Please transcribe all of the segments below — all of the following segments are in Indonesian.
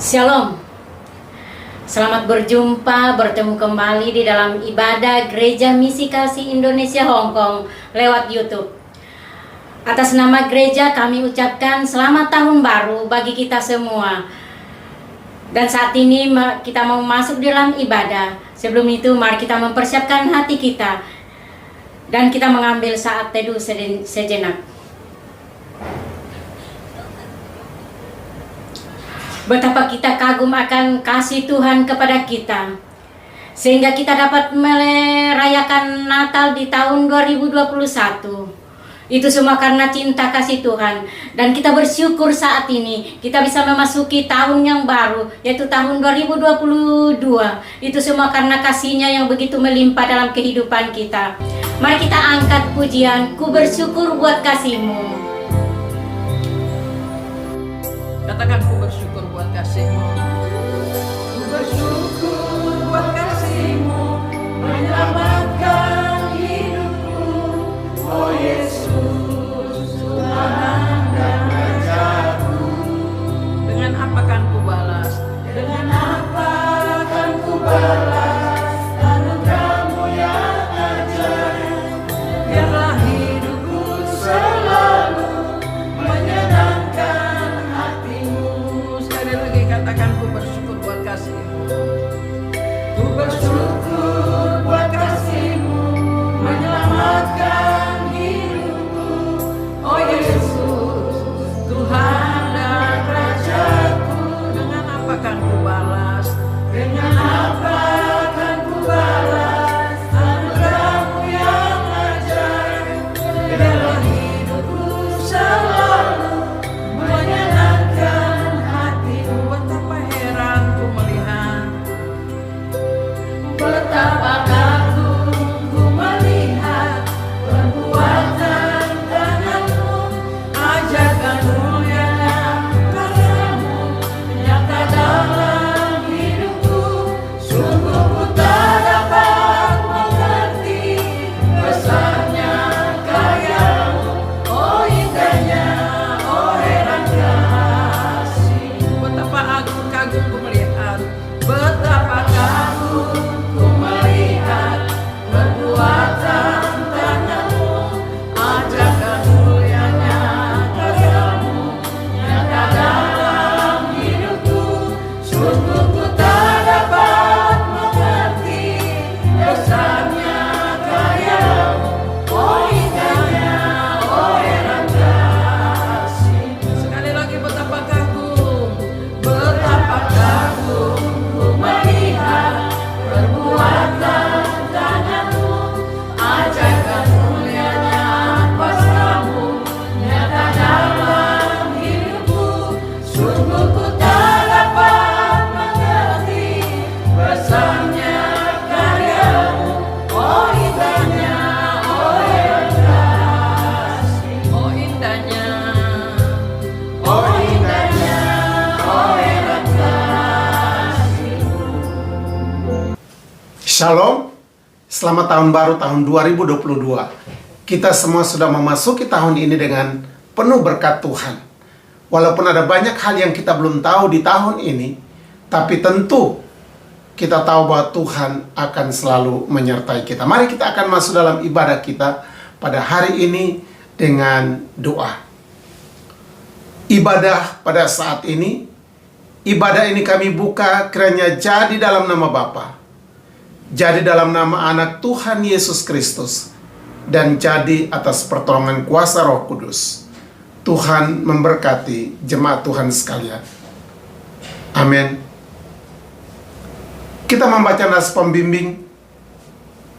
Shalom. Selamat bertemu kembali di dalam ibadah Gereja Misi Kasih Indonesia Hong Kong lewat YouTube. Atas nama gereja kami ucapkan selamat tahun baru bagi kita semua. Dan saat ini kita mau masuk dalam ibadah. Sebelum itu mari kita mempersiapkan hati kita dan kita mengambil saat teduh sejenak. Betapa kita kagum akan kasih Tuhan kepada kita, sehingga kita dapat merayakan Natal di tahun 2021. Itu semua karena cinta kasih Tuhan. Dan kita bersyukur saat ini kita bisa memasuki tahun yang baru, yaitu tahun 2022. Itu semua karena kasih-Nya yang begitu melimpah dalam kehidupan kita. Mari kita angkat pujian, ku bersyukur buat kasih-Mu. Katakan, ku bersyukur buat kasih-Mu. Ku bersyukur buat kasih-Mu, menyelamatkan hidupku. Oh Yesus, Tuhan dan Rajaku. Dengan apa kan ku balas? Dengan apa kan ku balas anugerah-Mu yang ajaib? Biarlah hidupku selalu menyenangkan hati-Mu. Sekali lagi katakan, ku bersyukur buat kasih-Mu. Ku bersyukur buat kasih-Mu, menyelamatkan hidupku. Oh Yesus, Tuhan dan Rajaku. Dengan apa kan ku balas? Dengan apa kan ku balas anugerah-Mu yang ajaib? Biarlah hidupku selalu menyenangkan hati-Mu. Betapa heran ku melihat, betapa kagum ku melihat perbuatan tangan-Mu. Ajakan mulianya karya-Mu nyata dalam hidupku. Sungguh ku tak dapat mengerti besarnya karya-Mu. Oh indahnya, oh heran kasih-Mu. Betapa kagum ku melihat, betapa kagum ku melihat perbuatan tangan-Mu. Ajakan mulianya karya-Mu nyata dalam hidupku. Sungguh ku tak dapat mengerti besarnya karya-Mu. Oh indahnya, oh heran kasih-Mu. Sekali lagi, betapa kagum ku melihat perbuatan tangan-Mu. Ajakan mulianya kuasa-Mu nyata dalam hidupku. Sungguh ku tak dapat mengerti besarnya karya-Mu. Oh indahnya, oh heran kasih-Mu. Oh indahnya, oh indahnya, oh heran kasih-Mu. Shalom, selamat tahun baru tahun 2022. Kita semua sudah memasuki tahun ini dengan penuh berkat Tuhan. Walaupun ada banyak hal yang kita belum tahu di tahun ini, tapi tentu kita tahu bahwa Tuhan akan selalu menyertai kita. Mari kita akan masuk dalam ibadah kita pada hari ini dengan doa. Ibadah pada saat ini, ibadah ini kami buka kiranya jadi dalam nama Bapa, jadi dalam nama Anak Tuhan Yesus Kristus, dan jadi atas pertolongan kuasa Roh Kudus. Tuhan memberkati jemaat Tuhan sekalian. Amin. Kita membaca nas pembimbing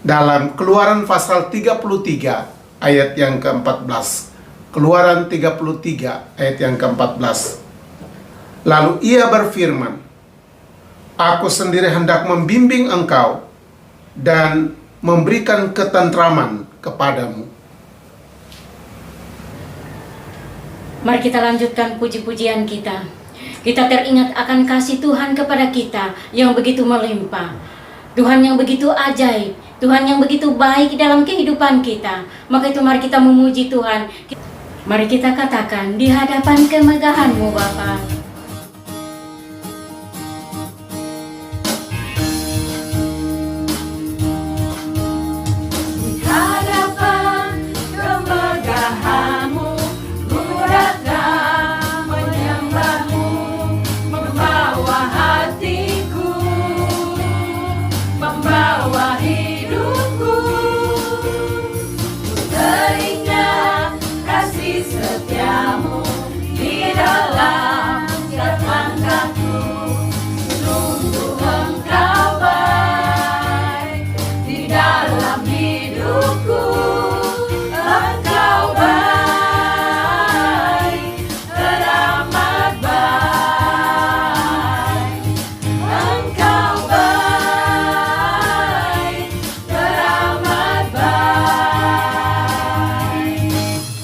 dalam Keluaran pasal 33 ayat yang ke-14. Keluaran 33 ayat yang ke-14. Lalu ia berfirman, Aku sendiri hendak membimbing engkau dan memberikan ketentraman kepadamu. Mari kita lanjutkan puji-pujian kita. Kita teringat akan kasih Tuhan kepada kita yang begitu melimpah. Tuhan yang begitu ajaib, Tuhan yang begitu baik dalam kehidupan kita. Maka itu mari kita memuji Tuhan. Mari kita katakan, di hadapan kemegahan-Mu Bapa, dalam setiap langkahku. Sungguh Engkau baik di dalam hidupku. Engkau baik, teramat baik. Engkau baik, teramat baik.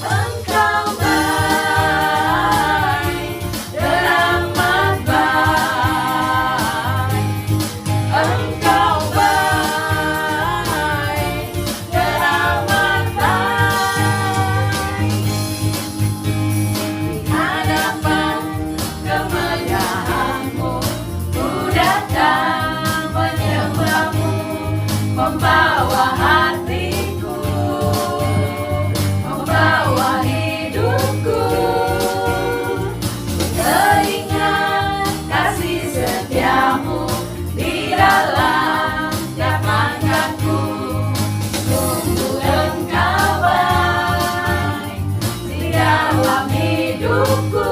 Engkau baik, teramat baik. Engkau baik, teramat baik. Di hadapan kemuliaan-Mu, ku datang menyembah-Mu, membawa hatiku, membawa hidupku. Teringat kasih setia-Mu di dalam setiap langkahku. Sungguh Engkau baik di dalam hidupku.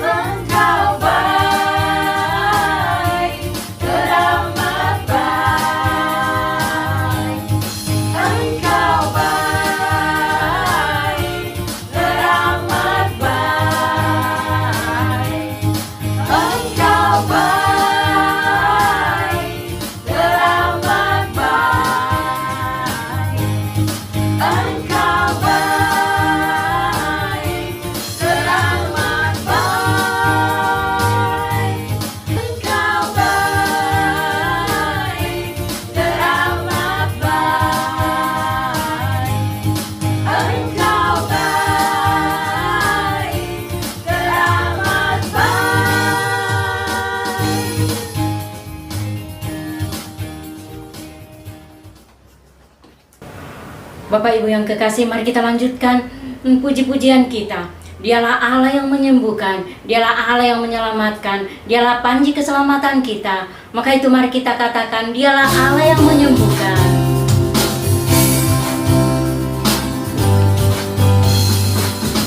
Engkau baik, teramat baik. Engkau baik, teramat baik. Engkau baik, teramat baik. Engkau baik, teramat baik. Engkau baik, teramat baik. Engkau baik, teramat baik. Bapak Ibu yang kekasih, mari kita lanjutkan puji-pujian kita. Dialah Allah yang menyembuhkan, Dialah Allah yang menyelamatkan, Dialah panji keselamatan kita. Maka itu mari kita katakan, Dialah Allah yang menyembuhkan.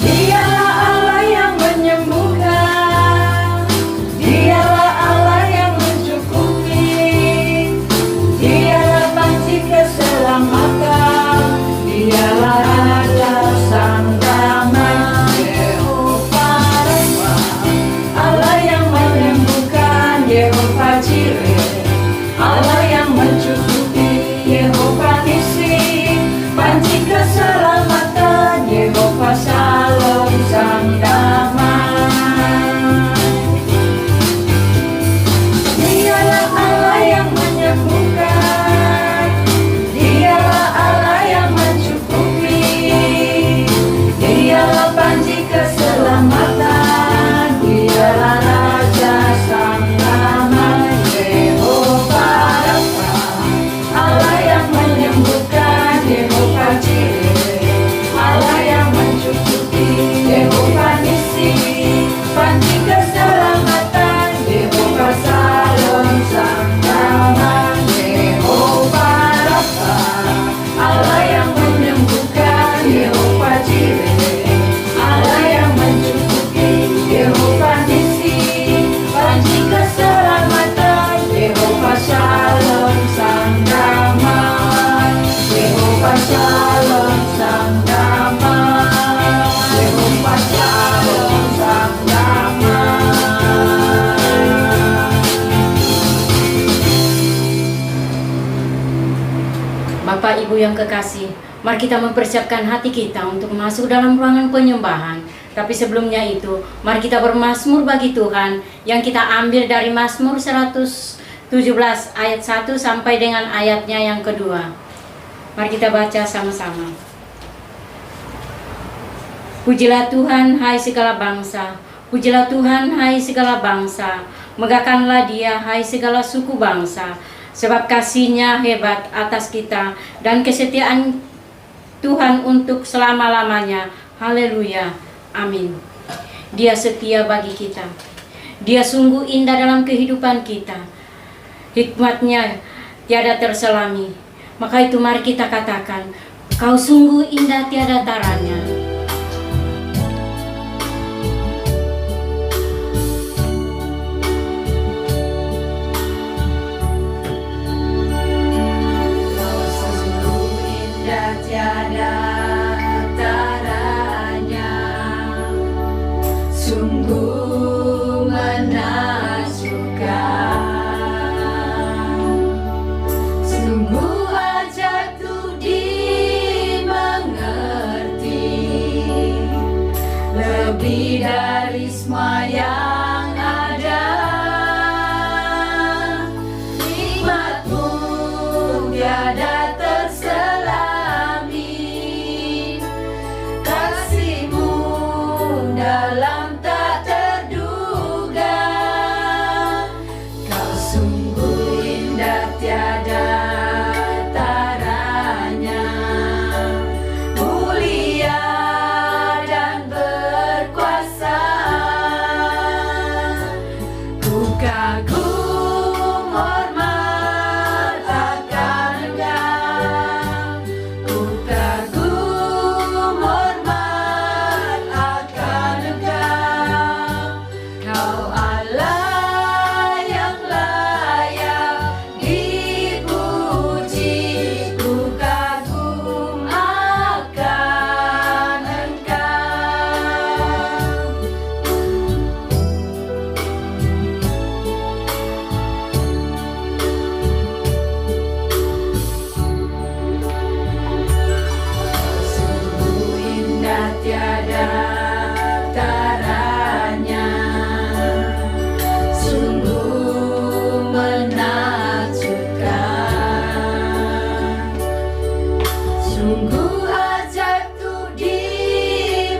Dialah Allah yang menyembuhkan, Dialah Allah yang mencukupi, Dialah panji keselamatan, Dialah Raja Sang Damai, Yehova Rafa, Allah yang menyembuhkan, Yehova Jireh, Allah yang mencukupi, Yehova Nissi, panji keselamatan, Yehova Shalom Sang Damai. Dialah Allah yang menyembuhkan, Dialah Allah yang mencukupi, Dialah panji keselamatan, Dialah Raja Sang Damai, Yehova Rafa, Allah yang menyembuhkan, Yehova Jireh, Allah yang mencukupi, Yehova Nissi, panji keselamatan, Yehova Shalom Sang Damai, Yehova Rafa, Allah yang menyembuhkan, Yehova Jireh, Allah yang mencukupi, Yehova Nissi, panji keselamatan, Yehova Shalom Sang Damai, Yehova Shalom Sang Damai, Yehova Shalom Sang Damai. Bapak Ibu yang kekasih, mari kita mempersiapkan hati kita untuk masuk dalam ruangan penyembahan. Tapi sebelumnya itu, mari kita bermazmur bagi Tuhan yang kita ambil dari Mazmur 117 ayat 1 sampai dengan ayatnya yang kedua. Mari kita baca sama-sama. Pujilah Tuhan, hai segala bangsa. Pujilah Tuhan, hai segala bangsa. Megahkanlah Dia, hai segala suku bangsa. Sebab kasih-Nya hebat atas kita dan kesetiaan Tuhan untuk selama-lamanya. Haleluya. Amin. Dia setia bagi kita. Dia sungguh indah dalam kehidupan kita. Hikmat-Nya tiada terselami. Maka itu mari kita katakan, Kau sungguh indah tiada taranya. tiada taranya, sungguh menakjubkan, sungguh aja tuh dimengerti, lebih dari semua yang ada. Nikmatmu tiada terselami, kasihmu dalam tak terduga. Kau sungguh indah tiada taranya, mulia dan berkuasa. Ku kagum hormat akan Engkau, ku kagum hormat akan Engkau. Kau Allah yang layak dipuji, ku kagum akan Engkau. Sungguh indah tiada taranya, sungguh menakjubkan, sungguh aja tuh dimengerti,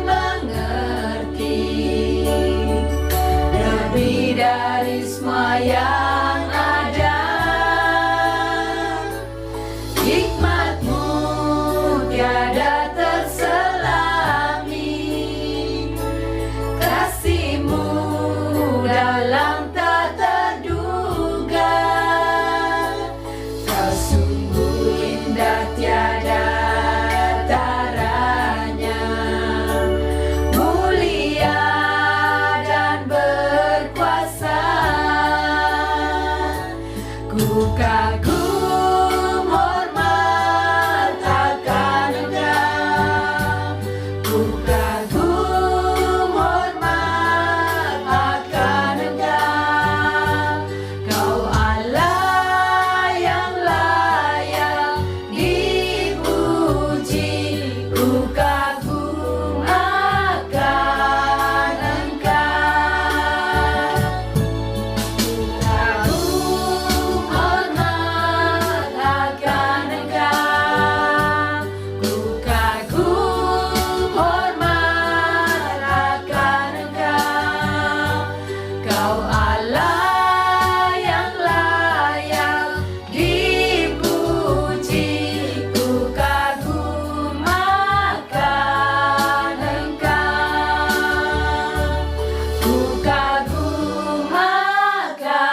lebih dari semua yang ada. Hikmatmu tiada terselami, kasihmu dalam tak terduga. Kau sungguh indah tiada taranya, mulia dan berkuasa. Ku kagum hormat akan Engkau, ku kagum hormat akan Engkau. Kau Allah yang layak dipuji, ku kagum akan Engkau. Kagum hormat akan Engkau, ku kagum hormat akan Engkau. Kau Allah yang layak dipuji, ku kagum akan Engkau, ku kagum akan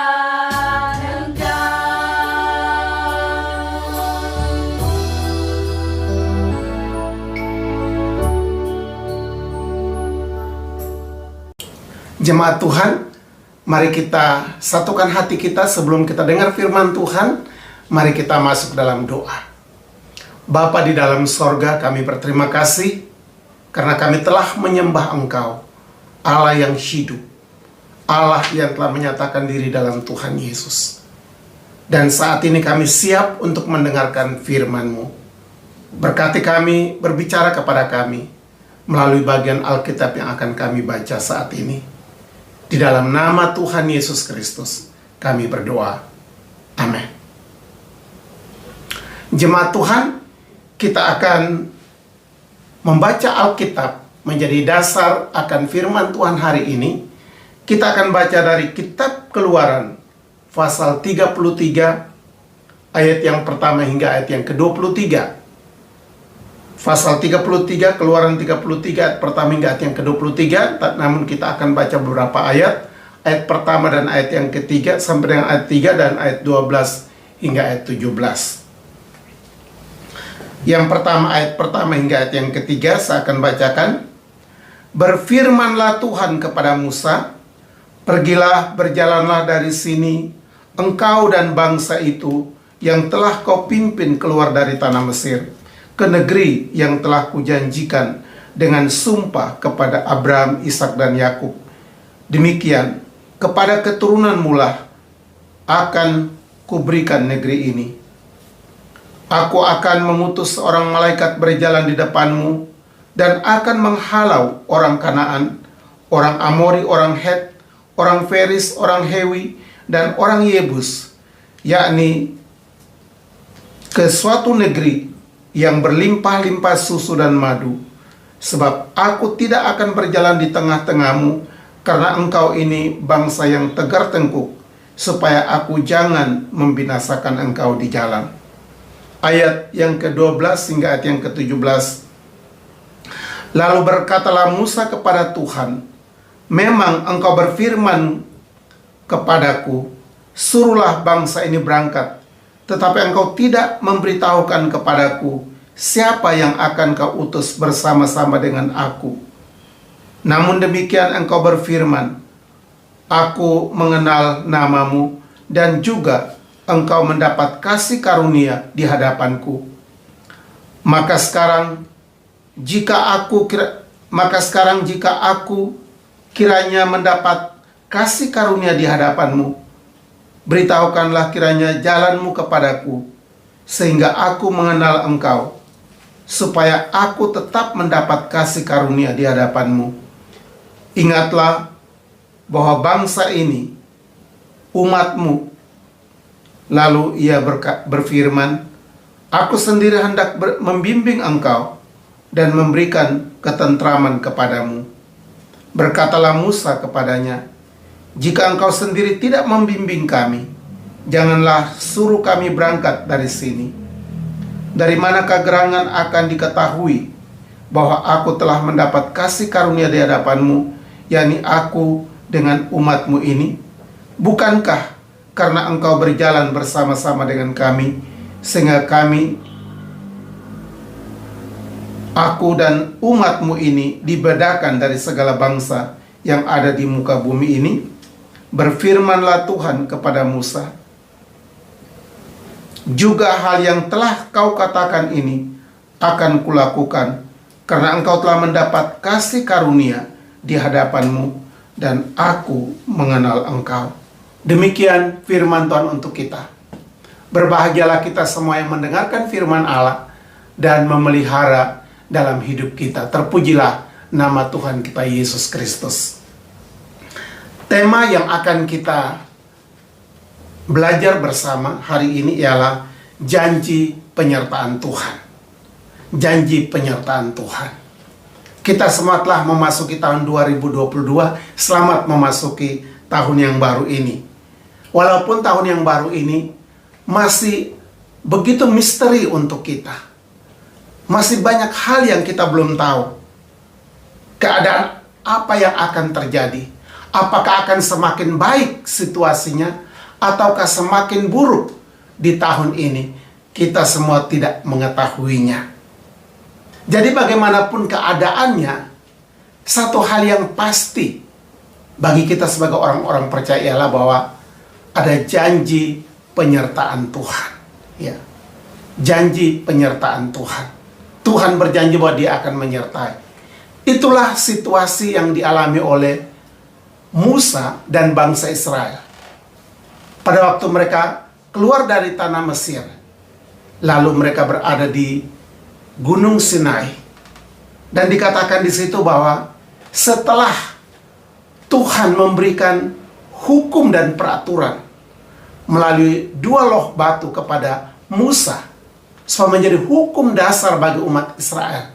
Jemaat Tuhan, mari kita satukan hati kita sebelum kita dengar firman Tuhan. Mari kita masuk dalam doa. Bapa di dalam sorga, kami berterima kasih karena kami telah menyembah Engkau, Allah yang hidup, Allah yang telah menyatakan diri dalam Tuhan Yesus. Dan saat ini kami siap untuk mendengarkan firman-Mu. Berkati kami, berbicara kepada kami melalui bagian Alkitab yang akan kami baca saat ini. Di dalam nama Tuhan Yesus Kristus kami berdoa. Amin. Jemaat Tuhan, kita akan membaca Alkitab menjadi dasar akan firman Tuhan hari ini. Kita akan baca dari kitab Keluaran pasal 33 ayat yang pertama hingga ayat yang ke-23. Pasal 33, Keluaran 33 ayat pertama hingga ayat yang ke-23. Namun kita akan baca beberapa ayat. Ayat pertama dan ayat yang ketiga sampai dengan ayat 3 dan ayat 12 hingga ayat 17. Yang pertama, ayat pertama hingga ayat yang ketiga saya akan bacakan. Berfirmanlah Tuhan kepada Musa, pergilah, berjalanlah dari sini, engkau dan bangsa itu yang telah kau pimpin keluar dari tanah Mesir, ke negeri yang telah kujanjikan dengan sumpah kepada Abraham, Ishak dan Yakub. Demikian kepada keturunanmu lah akan kuberikan negeri ini. Aku akan mengutus seorang malaikat berjalan di depanmu dan akan menghalau orang Kanaan, orang Amori, orang Het, orang Feris, orang Hewi, dan orang Yebus, yakni ke suatu negeri yang berlimpah-limpah susu dan madu. Sebab aku tidak akan berjalan di tengah-tengahmu, karena engkau ini bangsa yang tegar tengkuk, supaya aku jangan membinasakan engkau di jalan. Ayat yang ke-12 hingga ayat yang ke-17. Lalu berkatalah Musa kepada Tuhan, memang engkau berfirman kepadaku, suruhlah bangsa ini berangkat, tetapi engkau tidak memberitahukan kepadaku siapa yang akan kau utus bersama-sama dengan aku. Namun demikian engkau berfirman, aku mengenal namamu, dan juga engkau mendapat kasih karunia di hadapanku. Maka sekarang jika aku kiranya mendapat kasih karunia di hadapanmu, beritahukanlah kiranya jalanmu kepadaku, sehingga aku mengenal engkau, supaya aku tetap mendapat kasih karunia di hadapanmu. Ingatlah bahwa bangsa ini umatmu. Lalu ia berfirman, aku sendiri hendak membimbing engkau dan memberikan ketentraman kepadamu. Berkatalah Musa kepadanya, jika engkau sendiri tidak membimbing kami, janganlah suruh kami berangkat dari sini. Dari manakah gerangan akan diketahui bahwa aku telah mendapat kasih karunia di hadapanmu, yakni aku dengan umatmu ini? Bukankah karena engkau berjalan bersama-sama dengan kami, sehingga aku dan umatmu ini dibedakan dari segala bangsa yang ada di muka bumi ini? Berfirmanlah Tuhan kepada Musa, juga hal yang telah kau katakan ini akan kulakukan, karena engkau telah mendapat kasih karunia di hadapanmu, dan aku mengenal engkau. Demikian firman Tuhan untuk kita. Berbahagialah kita semua yang mendengarkan firman Allah dan memelihara dalam hidup kita. Terpujilah nama Tuhan kita Yesus Kristus. Tema yang akan kita belajar bersama hari ini ialah janji penyertaan Tuhan. Janji penyertaan Tuhan. Kita semua telah memasuki tahun 2022. Selamat memasuki tahun yang baru ini. Walaupun tahun yang baru ini masih begitu misteri untuk kita. Masih banyak hal yang kita belum tahu. Keadaan apa yang akan terjadi? Apakah akan semakin baik situasinya, ataukah semakin buruk di tahun ini? Kita semua tidak mengetahuinya. Jadi bagaimanapun keadaannya, satu hal yang pasti bagi kita sebagai orang-orang percaya ialah bahwa ada janji penyertaan Tuhan. Ya. Janji penyertaan Tuhan. Tuhan berjanji bahwa Dia akan menyertai. Itulah situasi yang dialami oleh Musa dan bangsa Israel. Pada waktu mereka keluar dari tanah Mesir, lalu mereka berada di Gunung Sinai, dan dikatakan di situ bahwa setelah Tuhan memberikan hukum dan peraturan melalui 2 loh batu kepada Musa, supaya menjadi hukum dasar bagi umat Israel.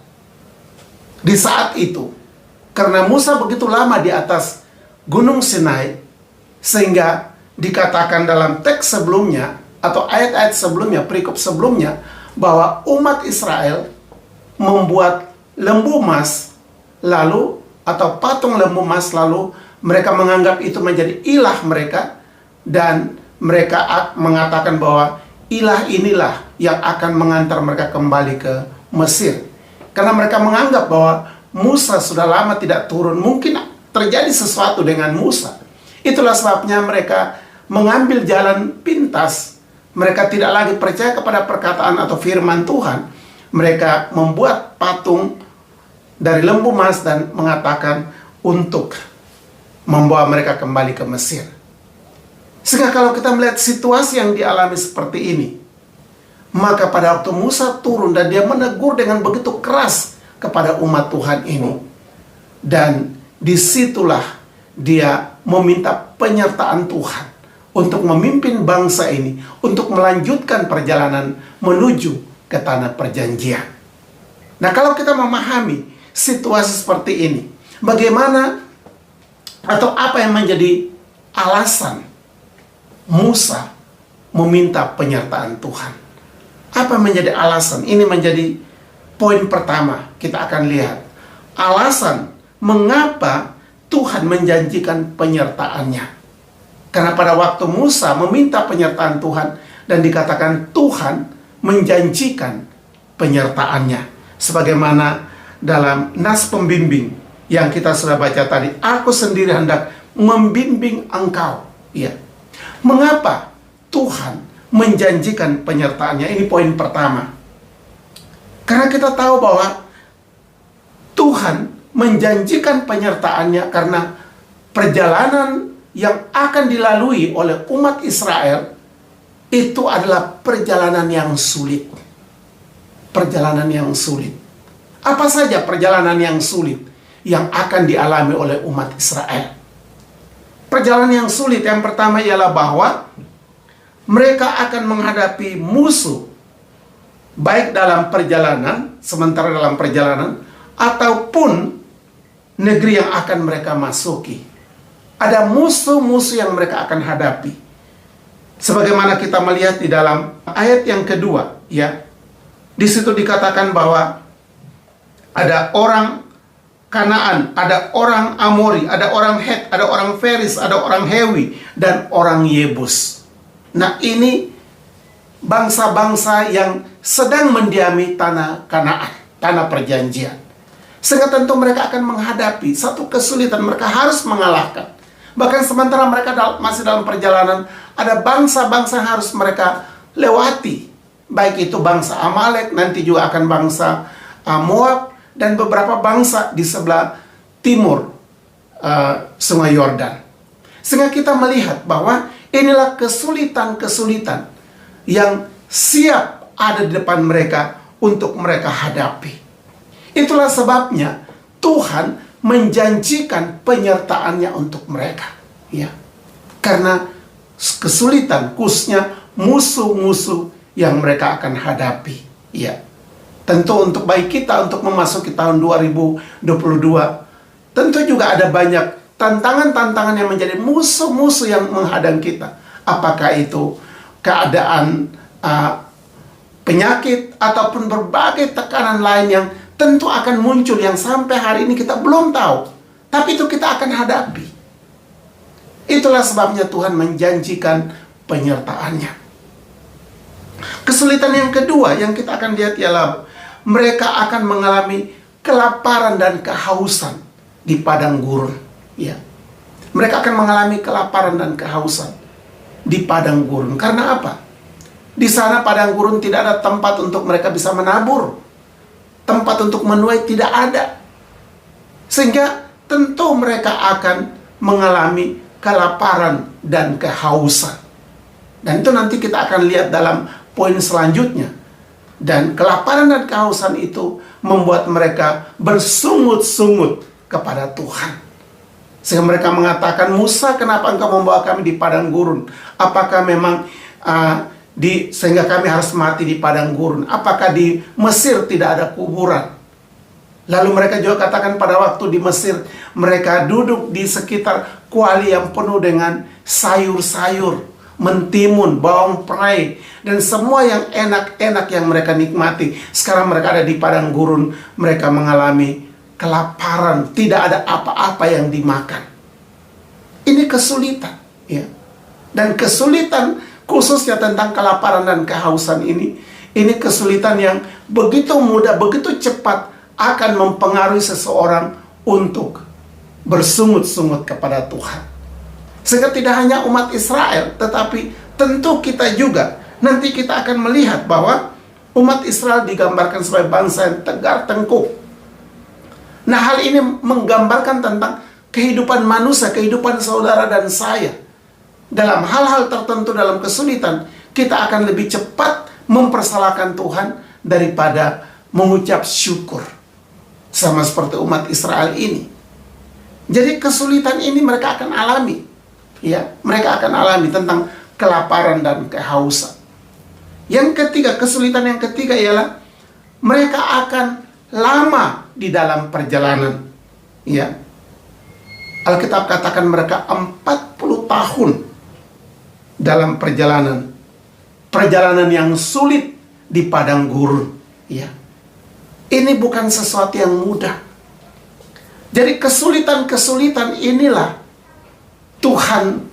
Di saat itu, karena Musa begitu lama di atas Gunung Sinai, sehingga dikatakan dalam teks sebelumnya atau ayat-ayat sebelumnya, perikop sebelumnya, bahwa umat Israel membuat lembu emas lalu, atau patung lembu emas, lalu mereka menganggap itu menjadi ilah mereka, dan mereka mengatakan bahwa ilah inilah yang akan mengantar mereka kembali ke Mesir. Karena mereka menganggap bahwa Musa sudah lama tidak turun, mungkin terjadi sesuatu dengan Musa. Itulah sebabnya mereka mengambil jalan pintas. Mereka tidak lagi percaya kepada perkataan atau firman Tuhan. Mereka membuat patung dari lembu emas dan mengatakan untuk membawa mereka kembali ke Mesir. Sehingga kalau kita melihat situasi yang dialami seperti ini, maka pada waktu Musa turun dan dia menegur dengan begitu keras kepada umat Tuhan ini, dan disitulah dia meminta penyertaan Tuhan untuk memimpin bangsa ini, untuk melanjutkan perjalanan menuju ke tanah perjanjian. Nah, kalau kita memahami situasi seperti ini, bagaimana atau apa yang menjadi alasan Musa meminta penyertaan Tuhan? Apa menjadi alasan? Ini menjadi poin pertama. Kita akan lihat alasan mengapa Tuhan menjanjikan penyertaannya. Karena pada waktu Musa meminta penyertaan Tuhan dan dikatakan Tuhan menjanjikan penyertaannya. Sebagaimana dalam nas pembimbing yang kita sudah baca tadi, aku sendiri hendak membimbing engkau. Ya. Mengapa Tuhan menjanjikan penyertaannya? Ini poin pertama. Karena kita tahu bahwa Tuhan menjanjikan penyertaannya karena perjalanan yang akan dilalui oleh umat Israel itu adalah perjalanan yang sulit. Perjalanan yang sulit. Apa saja perjalanan yang sulit yang akan dialami oleh umat Israel? Perjalanan yang sulit yang pertama ialah bahwa mereka akan menghadapi musuh, baik dalam perjalanan, sementara dalam perjalanan, ataupun negeri yang akan mereka masuki. Ada musuh-musuh yang mereka akan hadapi. Sebagaimana kita melihat di dalam ayat yang kedua, ya. Di situ dikatakan bahwa ada orang Kanaan, ada orang Amori, ada orang Het, ada orang Feris, ada orang Hewi, dan orang Yebus. Nah, ini bangsa-bangsa yang sedang mendiami tanah Kanaan, tanah perjanjian. Sehingga tentu mereka akan menghadapi satu kesulitan, mereka harus mengalahkan. Bahkan sementara mereka masih dalam perjalanan, ada bangsa-bangsa yang harus mereka lewati. Baik itu bangsa Amalek, nanti juga akan bangsa Moab, dan beberapa bangsa di sebelah timur Sungai Yordan. Sehingga kita melihat bahwa inilah kesulitan-kesulitan yang siap ada di depan mereka untuk mereka hadapi. Itulah sebabnya Tuhan menjanjikan penyertaannya untuk mereka, ya. Karena kesulitan, khususnya musuh-musuh yang mereka akan hadapi, ya. Tentu untuk baik kita untuk memasuki tahun 2022, tentu juga ada banyak tantangan-tantangan yang menjadi musuh-musuh yang menghadang kita. Apakah itu keadaan penyakit ataupun berbagai tekanan lain yang tentu akan muncul yang sampai hari ini kita belum tahu. Tapi itu kita akan hadapi. Itulah sebabnya Tuhan menjanjikan penyertaannya. Kesulitan yang kedua yang kita akan lihat ialah mereka akan mengalami kelaparan dan kehausan di padang gurun. Ya. Mereka akan mengalami kelaparan dan kehausan di padang gurun. Karena apa? Di sana padang gurun tidak ada tempat untuk mereka bisa menabur. Tempat untuk menuai tidak ada. Sehingga tentu mereka akan mengalami kelaparan dan kehausan. Dan itu nanti kita akan lihat dalam poin selanjutnya. Dan kelaparan dan kehausan itu membuat mereka bersungut-sungut kepada Tuhan. Sehingga mereka mengatakan, Musa, kenapa engkau membawa kami di padang gurun? Apakah memang sehingga kami harus mati di padang gurun? Apakah di Mesir tidak ada kuburan? Lalu mereka juga katakan pada waktu di Mesir, mereka duduk di sekitar kuali yang penuh dengan sayur-sayur, mentimun, bawang perai, dan semua yang enak-enak yang mereka nikmati. Sekarang mereka ada di padang gurun, mereka mengalami kelaparan, tidak ada apa-apa yang dimakan. Ini kesulitan, ya. Dan kesulitan khususnya tentang kelaparan dan kehausan ini kesulitan yang begitu mudah, begitu cepat akan mempengaruhi seseorang untuk bersungut-sungut kepada Tuhan. Sehingga tidak hanya umat Israel, tetapi tentu kita juga. Nanti kita akan melihat bahwa Umat Israel digambarkan sebagai bangsa yang tegar tengkuk. Nah, hal ini menggambarkan tentang kehidupan manusia, kehidupan saudara dan saya. Dalam hal-hal tertentu, dalam kesulitan, kita akan lebih cepat mempersalahkan Tuhan daripada mengucap syukur. Sama seperti umat Israel ini. Jadi kesulitan ini mereka akan alami. Ya, mereka akan alami tentang kelaparan dan kehausan. Yang ketiga, kesulitan yang ketiga ialah mereka akan lama di dalam perjalanan. Ya. Alkitab katakan mereka 40 tahun dalam perjalanan. Perjalanan yang sulit di padang gurun. Ya. Ini bukan sesuatu yang mudah. Jadi kesulitan-kesulitan inilah Tuhan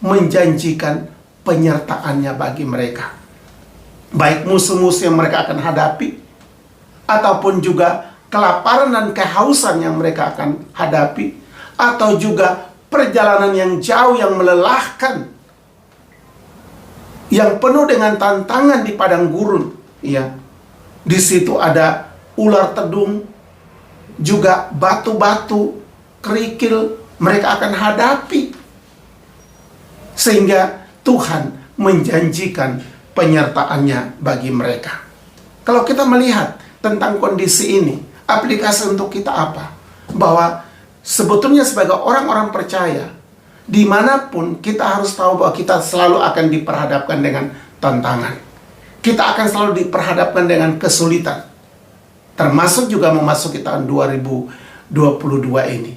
menjanjikan penyertaannya bagi mereka. Baik musuh-musuh yang mereka akan hadapi, ataupun juga kelaparan dan kehausan yang mereka akan hadapi, atau juga perjalanan yang jauh yang melelahkan, yang penuh dengan tantangan di padang gurun. Ya, di situ ada ular tedung, juga batu-batu, kerikil mereka akan hadapi, sehingga Tuhan menjanjikan penyertaannya bagi mereka. Kalau kita melihat tentang kondisi ini, aplikasi untuk kita apa? Bahwa sebetulnya sebagai orang-orang percaya, dimanapun kita harus tahu bahwa kita selalu akan diperhadapkan dengan tantangan. Kita akan selalu diperhadapkan dengan kesulitan. Termasuk juga memasuki tahun 2022 ini.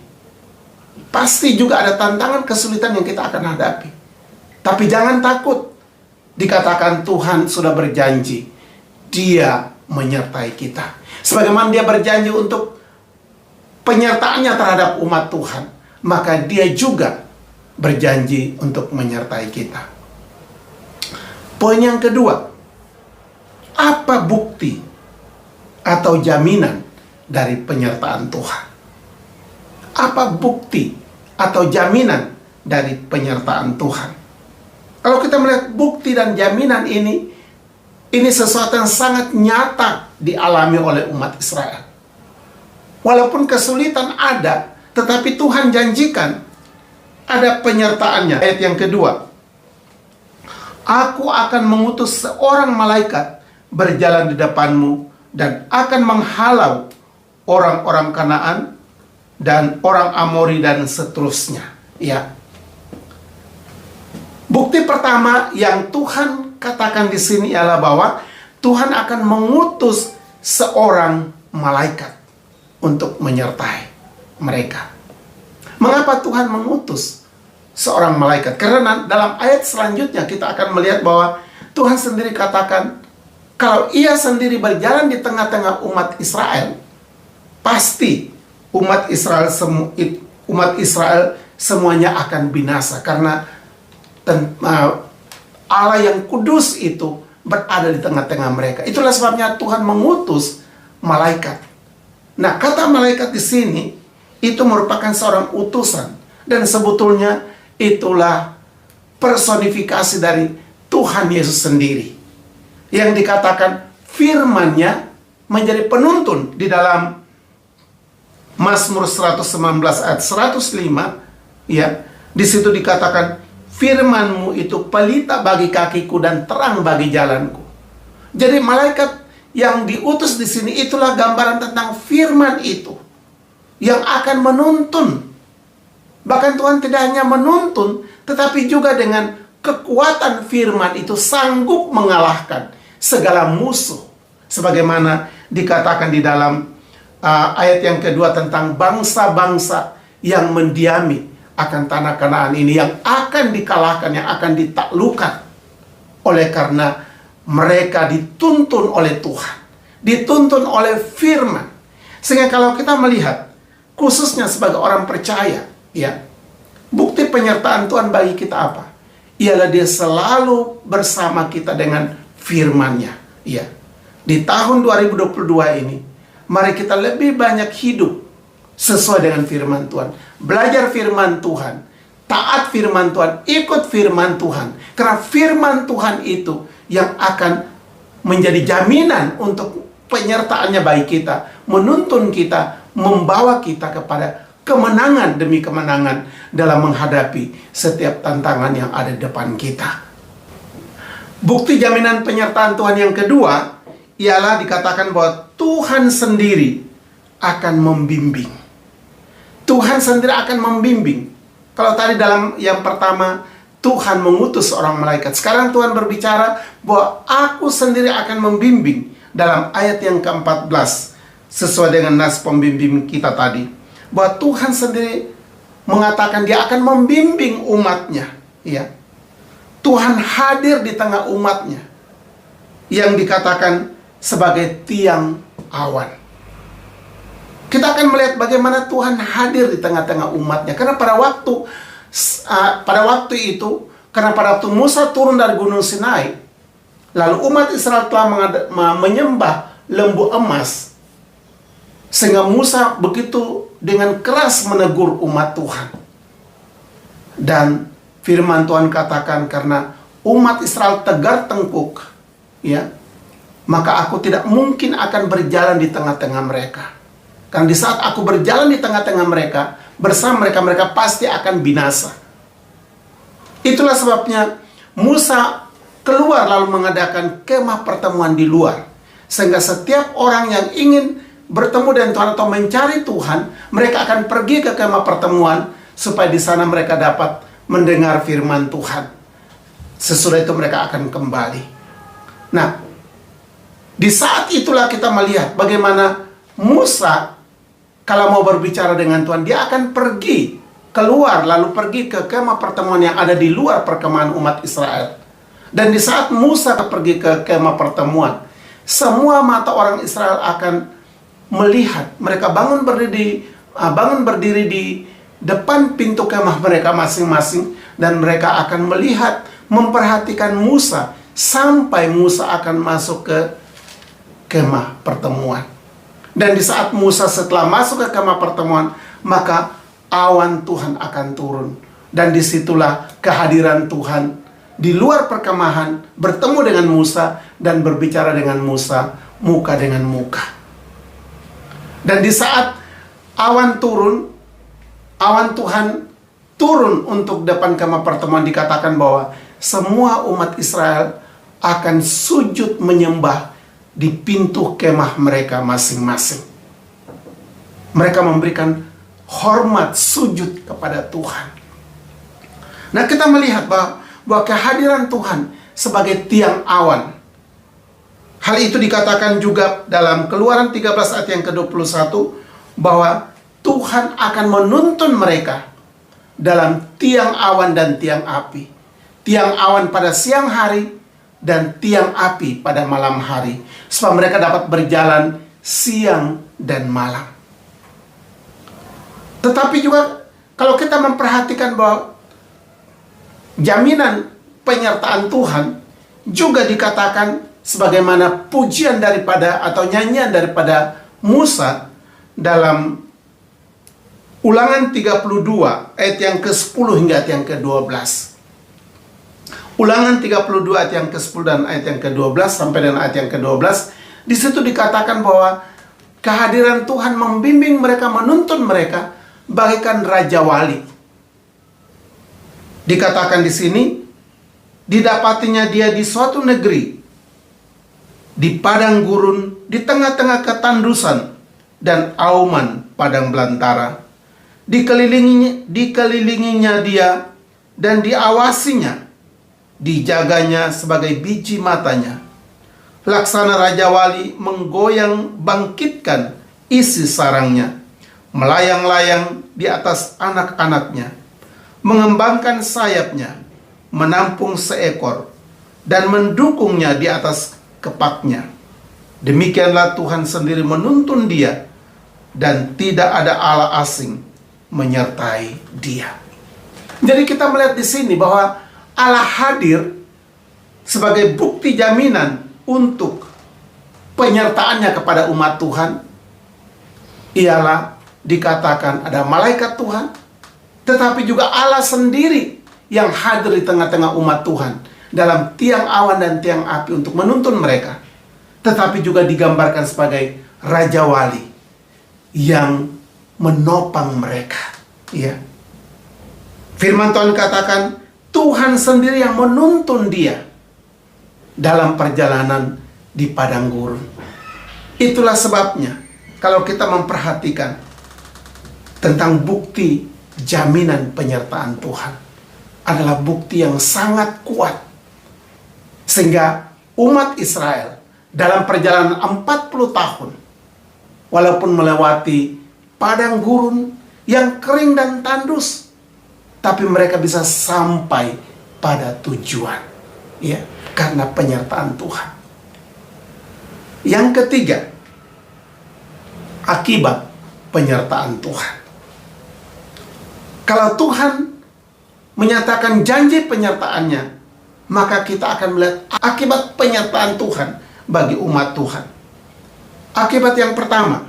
Pasti juga ada tantangan kesulitan yang kita akan hadapi. Tapi jangan takut. Dikatakan Tuhan sudah berjanji, Dia menyertai kita. Sebagaimana Dia berjanji untuk penyertaannya terhadap umat Tuhan, maka Dia juga berjanji untuk menyertai kita. Poin yang kedua, apa bukti atau jaminan dari penyertaan Tuhan? Apa bukti atau jaminan dari penyertaan Tuhan? Kalau kita melihat bukti dan jaminan ini sesuatu yang sangat nyata dialami oleh umat Israel. Walaupun kesulitan ada, tetapi Tuhan janjikan ada penyertaannya. Ayat yang kedua, Aku akan mengutus seorang malaikat berjalan di depanmu dan akan menghalau orang-orang Kanaan dan orang Amori dan seterusnya. Ya. Bukti pertama yang Tuhan katakan di sini ialah bahwa Tuhan akan mengutus seorang malaikat untuk menyertai mereka. Mengapa Tuhan mengutus seorang malaikat? Karena dalam ayat selanjutnya kita akan melihat bahwa Tuhan sendiri katakan kalau Ia sendiri berjalan di tengah-tengah umat Israel, pasti umat Israel semuanya akan binasa karena Allah yang kudus itu berada di tengah-tengah mereka. Itulah sebabnya Tuhan mengutus malaikat. Nah, kata malaikat di sini itu merupakan seorang utusan, dan sebetulnya itulah personifikasi dari Tuhan Yesus sendiri, yang dikatakan firman-Nya menjadi penuntun di dalam Mazmur 119 ayat 105. Ya, di situ dikatakan firman-Mu itu pelita bagi kakiku dan terang bagi jalanku. Jadi malaikat yang diutus di sini itulah gambaran tentang firman itu yang akan menuntun. Bahkan Tuhan tidak hanya menuntun, tetapi juga dengan kekuatan firman itu sanggup mengalahkan segala musuh. Sebagaimana dikatakan di dalam ayat yang kedua tentang bangsa-bangsa yang mendiami akan tanah Kanaan ini, yang akan dikalahkan, yang akan ditaklukkan. Oleh karena mereka dituntun oleh Tuhan, dituntun oleh firman. Sehingga kalau kita melihat, khususnya sebagai orang percaya, ya, bukti penyertaan Tuhan bagi kita apa? Ialah Dia selalu bersama kita dengan firman-Nya. Ya. Di tahun 2022 ini, mari kita lebih banyak hidup sesuai dengan firman Tuhan. Belajar firman Tuhan, taat firman Tuhan, ikut firman Tuhan. Karena firman Tuhan itu yang akan menjadi jaminan untuk penyertaannya bagi kita, menuntun kita, membawa kita kepada kemenangan demi kemenangan dalam menghadapi setiap tantangan yang ada di depan kita. Bukti jaminan penyertaan Tuhan yang kedua ialah dikatakan bahwa Tuhan sendiri akan membimbing. Tuhan sendiri akan membimbing. Kalau tadi dalam yang pertama, Tuhan mengutus seorang malaikat. Sekarang Tuhan berbicara bahwa aku sendiri akan membimbing dalam ayat yang ke-14. Sesuai dengan nas pembimbing kita tadi. Bahwa Tuhan sendiri mengatakan dia akan membimbing umatnya. Ya. Tuhan hadir di tengah umatnya. Yang dikatakan sebagai tiang awan. Kita akan melihat bagaimana Tuhan hadir di tengah-tengah umatnya. Karena pada waktu itu, karena pada waktu Musa turun dari Gunung Sinai, lalu umat Israel telah menyembah lembu emas, sehingga Musa begitu dengan keras menegur umat Tuhan. Dan firman Tuhan katakan, karena umat Israel tegar tengkuk, ya, maka aku tidak mungkin akan berjalan di tengah-tengah mereka. Karena di saat aku berjalan di tengah-tengah mereka, bersama mereka pasti akan binasa. Itulah sebabnya Musa keluar lalu mengadakan kemah pertemuan di luar. Sehingga setiap orang yang ingin bertemu dengan Tuhan atau mencari Tuhan, mereka akan pergi ke kemah pertemuan supaya di sana mereka dapat mendengar firman Tuhan. Sesudah itu mereka akan kembali. Nah, di saat itulah kita melihat bagaimana Musa kalau mau berbicara dengan Tuhan, dia akan pergi keluar, lalu pergi ke kemah pertemuan yang ada di luar perkemahan umat Israel. Dan di saat Musa pergi ke kemah pertemuan, semua mata orang Israel akan melihat. Mereka bangun berdiri di depan pintu kemah mereka masing-masing, dan mereka akan melihat, memperhatikan Musa sampai Musa akan masuk ke kemah pertemuan. Dan di saat Musa setelah masuk ke kemah pertemuan, maka awan Tuhan akan turun. Dan disitulah kehadiran Tuhan di luar perkemahan, bertemu dengan Musa dan berbicara dengan Musa muka dengan muka. Dan di saat awan Tuhan turun untuk depan kemah pertemuan, dikatakan bahwa semua umat Israel akan sujud menyembah di pintu kemah mereka masing-masing. Mereka memberikan hormat sujud kepada Tuhan. Nah, kita melihat bahwa kehadiran Tuhan sebagai tiang awan. Hal itu dikatakan juga dalam Keluaran 13 ayat yang ke-21, bahwa Tuhan akan menuntun mereka dalam tiang awan dan tiang api. Tiang awan pada siang hari dan tiang api pada malam hari, supaya mereka dapat berjalan siang dan malam. Tetapi juga kalau kita memperhatikan bahwa jaminan penyertaan Tuhan juga dikatakan sebagaimana pujian daripada atau nyanyian daripada Musa dalam Ulangan 32 ayat yang ke-10 hingga ayat yang ke-12. Ulangan 32 ayat yang ke-10 dan ayat yang ke-12 sampai dengan ayat yang ke-12, di situ dikatakan bahwa kehadiran Tuhan membimbing mereka, menuntun mereka bagaikan raja wali. Dikatakan di sini, didapatinya dia di suatu negeri, di padang gurun, di tengah-tengah ketandusan dan auman padang belantara. Dikelilinginya dia dan diawasinya, dijaganya sebagai biji matanya. Laksana raja wali menggoyang bangkitkan isi sarangnya, melayang-layang di atas anak-anaknya, mengembangkan sayapnya, menampung seekor, dan mendukungnya di atas kepaknya. Demikianlah Tuhan sendiri menuntun dia, dan tidak ada Allah asing menyertai dia. Jadi kita melihat di sini bahwa Allah hadir sebagai bukti jaminan untuk penyertaannya kepada umat Tuhan. Ialah dikatakan ada malaikat Tuhan, tetapi juga Allah sendiri yang hadir di tengah-tengah umat Tuhan dalam tiang awan dan tiang api untuk menuntun mereka. tetapi juga digambarkan sebagai Raja Wali yang menopang mereka. Ya. Firman Tuhan katakan, Tuhan sendiri yang menuntun dia dalam perjalanan di padang gurun. Itulah sebabnya kalau kita memperhatikan tentang bukti jaminan penyertaan Tuhan, adalah bukti yang sangat kuat. Sehingga umat Israel dalam perjalanan 40 tahun, walaupun melewati padang gurun yang kering dan tandus, tapi mereka bisa sampai pada tujuan, ya, karena penyertaan Tuhan. Yang ketiga, akibat penyertaan Tuhan. Kalau Tuhan menyatakan janji penyertaannya, maka kita akan melihat akibat penyertaan Tuhan bagi umat Tuhan. Akibat yang pertama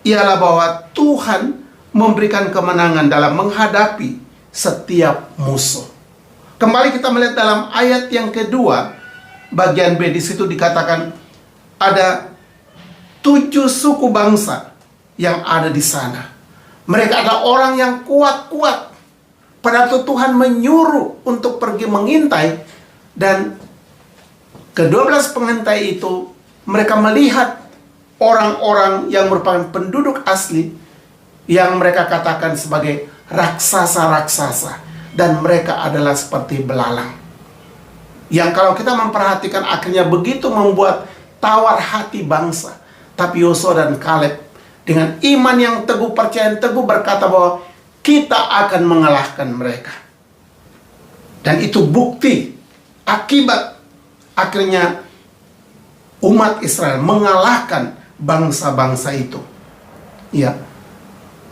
ialah bahwa Tuhan memberikan kemenangan dalam menghadapi setiap musuh. Kembali kita melihat dalam ayat yang kedua, bagian B, di situ dikatakan ada 7 suku bangsa yang ada di sana. Mereka adalah orang yang kuat-kuat. Pada waktu Tuhan menyuruh untuk pergi mengintai, dan ke-12 pengintai itu, mereka melihat orang-orang yang merupakan penduduk asli, yang mereka katakan sebagai raksasa-raksasa, dan mereka adalah seperti belalang. Yang kalau kita memperhatikan akhirnya begitu membuat tawar hati bangsa. Tapi Yosua dan Kaleb dengan iman yang teguh, percaya yang teguh, berkata bahwa kita akan mengalahkan mereka. Dan itu bukti akibat akhirnya umat Israel mengalahkan bangsa-bangsa itu. Ya.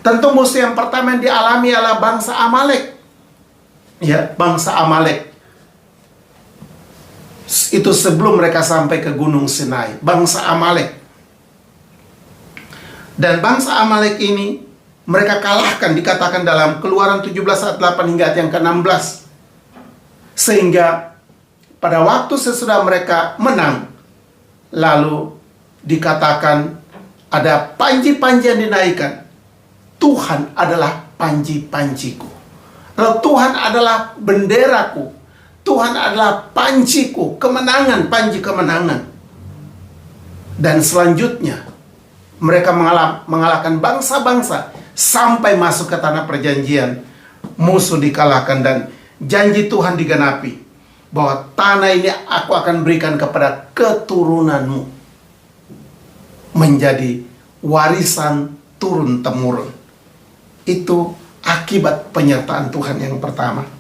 Tentu musuh yang pertama yang dialami adalah bangsa Amalek. Ya, bangsa Amalek. Itu sebelum mereka sampai ke Gunung Sinai, bangsa Amalek. Dan bangsa Amalek ini mereka kalahkan, dikatakan dalam Keluaran 17 ayat 8 hingga ayat yang ke-16. Sehingga pada waktu sesudah mereka menang, lalu dikatakan ada panji-panji yang dinaikkan. Tuhan adalah panji-panjiku. Lalu Tuhan adalah benderaku. Tuhan adalah panjiku, kemenangan, panji kemenangan. Dan selanjutnya mereka mengalahkan bangsa-bangsa sampai masuk ke tanah perjanjian. Musuh dikalahkan dan janji Tuhan digenapi bahwa tanah ini aku akan berikan kepada keturunanmu menjadi warisan turun-temurun. Itu akibat penyertaan Tuhan yang pertama.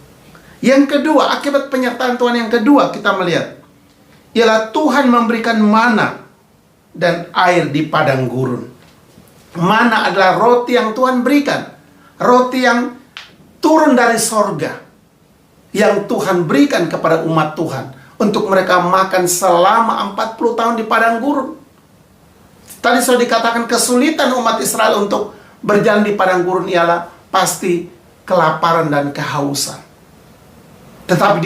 Yang kedua, akibat penyertaan Tuhan yang kedua kita melihat ialah Tuhan memberikan mana dan air di padang gurun. Mana adalah roti yang Tuhan berikan, roti yang turun dari sorga, yang Tuhan berikan kepada umat Tuhan untuk mereka makan selama 40 tahun di padang gurun. Tadi sudah dikatakan kesulitan umat Israel untuk berjalan di padang gurun ialah pasti kelaparan dan kehausan. Tetapi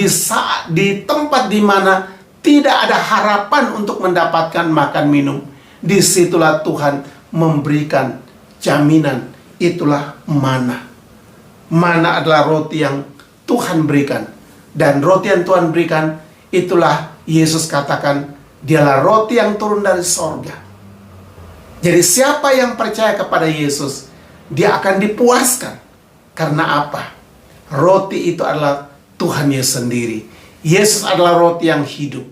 di tempat di mana tidak ada harapan untuk mendapatkan makan minum, disitulah Tuhan memberikan jaminan. Itulah mana. Mana adalah roti yang Tuhan berikan. Dan roti yang Tuhan berikan, itulah Yesus katakan, dialah roti yang turun dari sorga. Jadi siapa yang percaya kepada Yesus, dia akan dipuaskan. Karena apa? Roti itu adalah Tuhan Yesus sendiri. Yesus adalah roti yang hidup,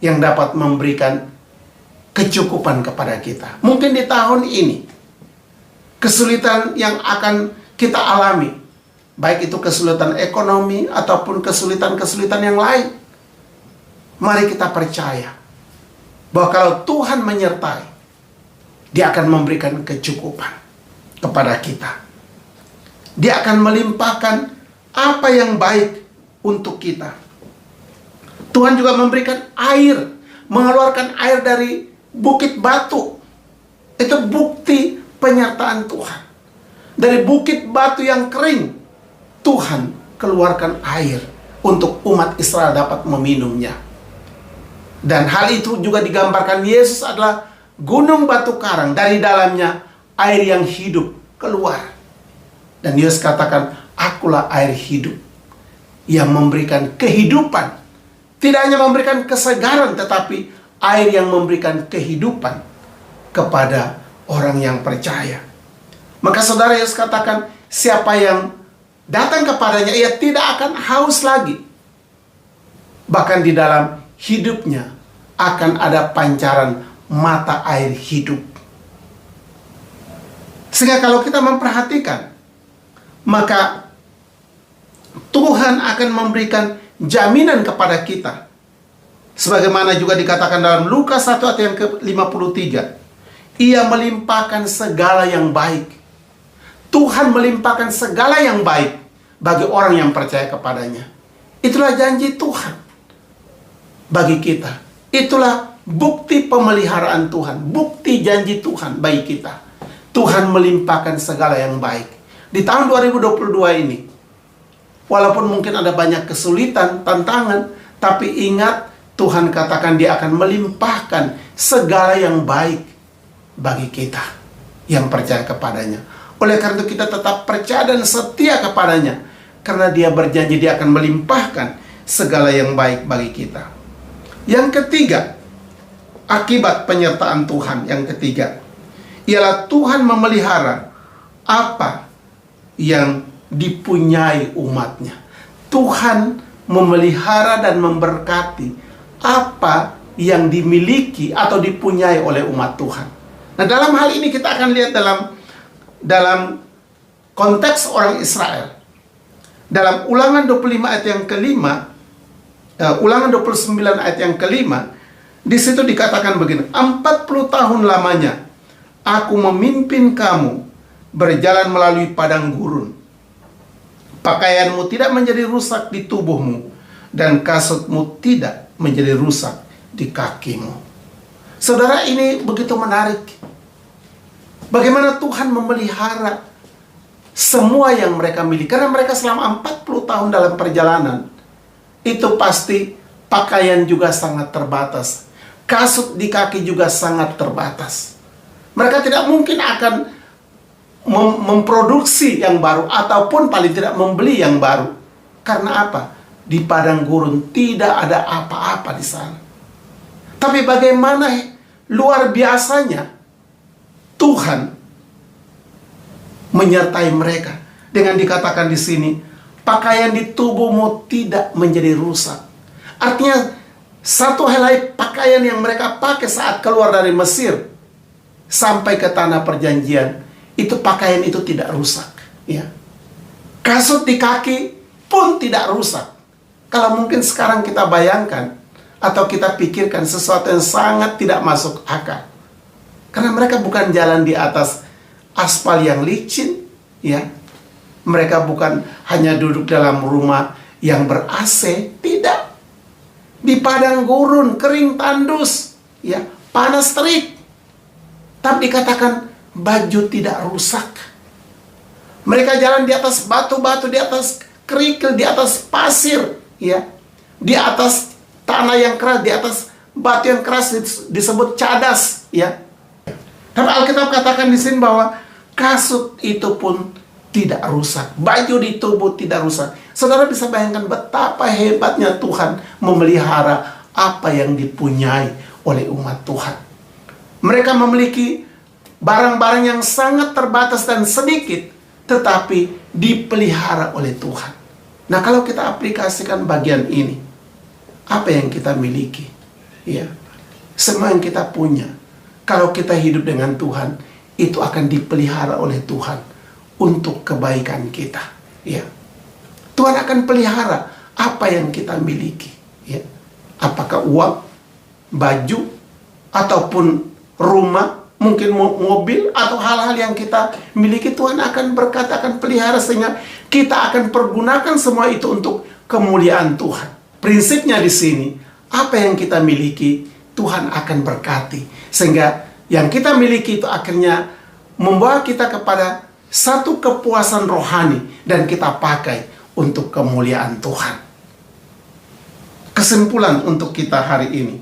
yang dapat memberikan kecukupan kepada kita. Mungkin di tahun ini, kesulitan yang akan kita alami, baik itu kesulitan ekonomi ataupun kesulitan-kesulitan yang lain, mari kita percaya bahwa kalau Tuhan menyertai, Dia akan memberikan kecukupan kepada kita. Dia akan melimpahkan apa yang baik untuk kita. Tuhan juga memberikan air, mengeluarkan air dari bukit batu. Itu bukti penyertaan Tuhan. Dari bukit batu yang kering, Tuhan keluarkan air untuk umat Israel dapat meminumnya. Dan hal itu juga digambarkan Yesus adalah gunung batu karang, dari dalamnya air yang hidup keluar. Dan Yesus katakan, akulah air hidup yang memberikan kehidupan. Tidak hanya memberikan kesegaran, tetapi air yang memberikan kehidupan kepada orang yang percaya. Maka saudara, Yesus katakan, siapa yang datang kepadanya, ia tidak akan haus lagi. Bahkan di dalam hidupnya akan ada pancaran mata air hidup. Sehingga kalau kita memperhatikan, maka Tuhan akan memberikan jaminan kepada kita. Sebagaimana juga dikatakan dalam Lukas 1 ayat yang ke-53. Ia melimpahkan segala yang baik. Tuhan melimpahkan segala yang baik bagi orang yang percaya kepadanya. Itulah janji Tuhan bagi kita. Itulah bukti pemeliharaan Tuhan, bukti janji Tuhan bagi kita. Tuhan melimpahkan segala yang baik. Di tahun 2022 ini, walaupun mungkin ada banyak kesulitan, tantangan, tapi ingat, Tuhan katakan Dia akan melimpahkan segala yang baik bagi kita yang percaya kepadanya. Oleh karena itu kita tetap percaya dan setia kepadanya, karena Dia berjanji Dia akan melimpahkan segala yang baik bagi kita. Yang ketiga, akibat penyertaan Tuhan yang ketiga, ialah Tuhan memelihara apa yang dipunyai umatnya. Tuhan memelihara dan memberkati apa yang dimiliki atau dipunyai oleh umat Tuhan. Nah, dalam hal ini kita akan lihat dalam konteks orang Israel. Dalam Ulangan 25 ayat yang kelima, Ulangan 29 ayat yang kelima, di situ dikatakan begini, 40 tahun lamanya aku memimpin kamu berjalan melalui padang gurun. Pakaianmu tidak menjadi rusak di tubuhmu, dan kasutmu tidak menjadi rusak di kakimu. Saudara, ini begitu menarik. Bagaimana Tuhan memelihara semua yang mereka miliki. Karena mereka selama 40 tahun dalam perjalanan, itu pasti pakaian juga sangat terbatas. Kasut di kaki juga sangat terbatas. Mereka tidak mungkin akan memproduksi yang baru, ataupun paling tidak membeli yang baru. Karena apa? Di padang gurun tidak ada apa-apa di sana. Tapi bagaimana luar biasanya Tuhan menyertai mereka. Dengan dikatakan di sini, pakaian di tubuhmu tidak menjadi rusak. Artinya, satu helai pakaian yang mereka pakai saat keluar dari Mesir sampai ke tanah perjanjian, itu pakaian itu tidak rusak, ya. Kasut di kaki pun tidak rusak. Kalau mungkin sekarang kita bayangkan atau kita pikirkan sesuatu yang sangat tidak masuk akal. Karena mereka bukan jalan di atas aspal yang licin, ya. Mereka bukan hanya duduk dalam rumah yang ber-AC, tidak. Di padang gurun, kering tandus, ya, panas terik. Tapi dikatakan baju tidak rusak. Mereka jalan di atas batu-batu, di atas kerikil, di atas pasir, ya, di atas tanah yang keras, di atas batu yang keras disebut cadas, ya. Tapi Alkitab katakan di sini bahwa kasut itu pun tidak rusak, baju di tubuh tidak rusak. Saudara bisa bayangkan betapa hebatnya Tuhan memelihara apa yang dipunyai oleh umat Tuhan. Mereka memiliki barang-barang yang sangat terbatas dan sedikit, tetapi dipelihara oleh Tuhan. Nah, kalau kita aplikasikan bagian ini, apa yang kita miliki, ya, semua yang kita punya, kalau kita hidup dengan Tuhan, itu akan dipelihara oleh Tuhan untuk kebaikan kita, ya. Tuhan akan pelihara apa yang kita miliki, ya. Apakah uang, baju, ataupun rumah, mungkin mobil, atau hal-hal yang kita miliki, Tuhan akan berkata, akan pelihara, sehingga kita akan pergunakan semua itu untuk kemuliaan Tuhan. Prinsipnya di sini, apa yang kita miliki, Tuhan akan berkati. Sehingga yang kita miliki itu akhirnya membawa kita kepada satu kepuasan rohani, dan kita pakai untuk kemuliaan Tuhan. Kesimpulan untuk kita hari ini,